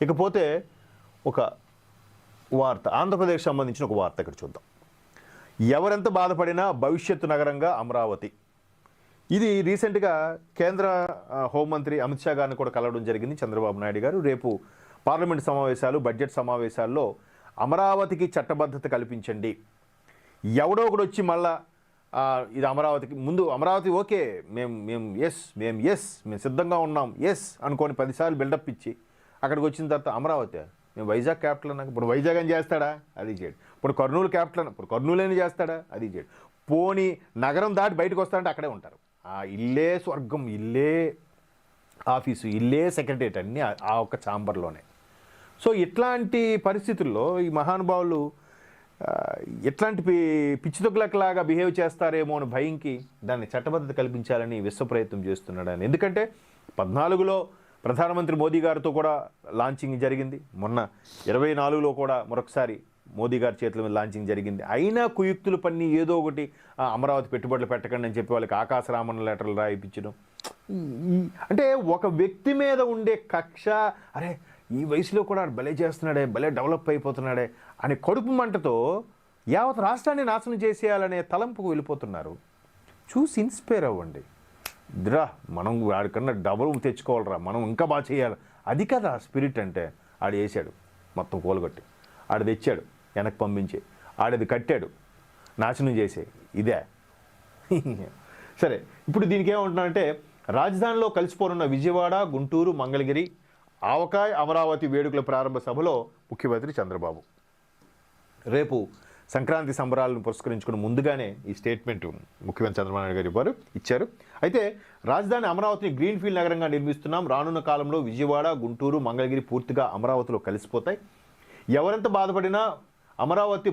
ఇకపోతే ఒక వార్త, ఆంధ్రప్రదేశ్ సంబంధించిన ఒక వార్త ఇక్కడ చూద్దాం. ఎవరెంత బాధపడినా భవిష్యత్తు నగరంగా అమరావతి. ఇది రీసెంట్గా కేంద్ర హోంమంత్రి అమిత్ షా గారిని కూడా కలవడం జరిగింది చంద్రబాబు నాయుడు గారు. రేపు పార్లమెంట్ సమావేశాలు, బడ్జెట్ సమావేశాల్లో అమరావతికి చట్టబద్ధత కల్పించండి. ఎవడో ఒకడు వచ్చి మళ్ళా ఇది అమరావతికి ముందు అమరావతి ఓకే మేము సిద్ధంగా ఉన్నాం అనుకొని 10 సార్లు బిల్డప్ ఇచ్చి అక్కడికి వచ్చిన తర్వాత అమరావతి మేము వైజాగ్ క్యాపిటల్ అన్నాక ఇప్పుడు వైజాగ్ అని చేస్తాడా? అది చేయడు. ఇప్పుడు కర్నూలు క్యాపిటల్ ఇప్పుడు కర్నూలు అని చేస్తాడా? అది చేయడు. పోనీ నగరం దాటి బయటకు వస్తారంటే అక్కడే ఉంటారు. ఇల్లే స్వర్గం, ఇల్లే ఆఫీసు, ఇల్లే సెక్రటరియట్ అన్నీ ఆ ఒక్క ఛాంబర్లోనే. సో ఇట్లాంటి పరిస్థితుల్లో ఈ మహానుభావులు ఎట్లాంటి పిచ్చితొక్కులలాగా బిహేవ్ చేస్తారేమో అని భయంకి దాన్ని చట్టబద్ధత కల్పించాలని విశ్వ ప్రయత్నం చేస్తున్నాడు ఆయన. ఎందుకంటే 14లో ప్రధానమంత్రి మోదీ గారితో కూడా లాంచింగ్ జరిగింది, మొన్న 24లో కూడా మరొకసారి మోదీ గారి చేతుల మీద లాంచింగ్ జరిగింది. అయినా కుయుక్తులు పన్ని ఏదో ఒకటి అమరావతి పెట్టుబడులు పెట్టకండి అని చెప్పి వాళ్ళకి ఆకాశరామన్న లెటర్లు రాయిపించడం. అంటే ఒక వ్యక్తి మీద ఉండే కక్ష, అరే ఈ వయసులో కూడా భలే చేస్తున్నాడే, భలే డెవలప్ అయిపోతున్నాడే అని కడుపు మంటతో యావత్ రాష్ట్రాన్ని నాశనం చేసేయాలనే తలంపుకు వెళ్ళిపోతున్నారు. చూసి ఇన్స్పైర్ అవ్వండి. దిరా మనం వాడికన్నా డబుల్ తెచ్చుకోవాలరా, మనం ఇంకా బాగా చేయాలి. అది కదా స్పిరిట్ అంటే. ఆడు వేసాడు మొత్తం కూలగొట్టి, ఆడు తెచ్చాడు వెనక్కి పంపించి, ఆడది కట్టాడు నాశనం చేసే ఇదే. సరే, ఇప్పుడు దీనికి ఏమంటున్నానంటే రాజధానిలో కలిసిపోనున్న విజయవాడ, గుంటూరు, మంగళగిరి ఆవకాయ అమరావతి వేడుకల ప్రారంభ సభలో ముఖ్యమంత్రి చంద్రబాబు రేపు సంక్రాంతి సంబరాలను పురస్కరించుకుని ముందుగానే ఈ స్టేట్మెంట్ ముఖ్యమంత్రి చంద్రబాబు నాయుడు గారు ఇచ్చారు. అయితే రాజధాని అమరావతిని గ్రీన్ఫీల్డ్ నగరంగా నిర్మిస్తున్నాం. రానున్న కాలంలో విజయవాడ, గుంటూరు, మంగళగిరి పూర్తిగా అమరావతిలో కలిసిపోతాయి. ఎవరెంత బాధపడినా అమరావతి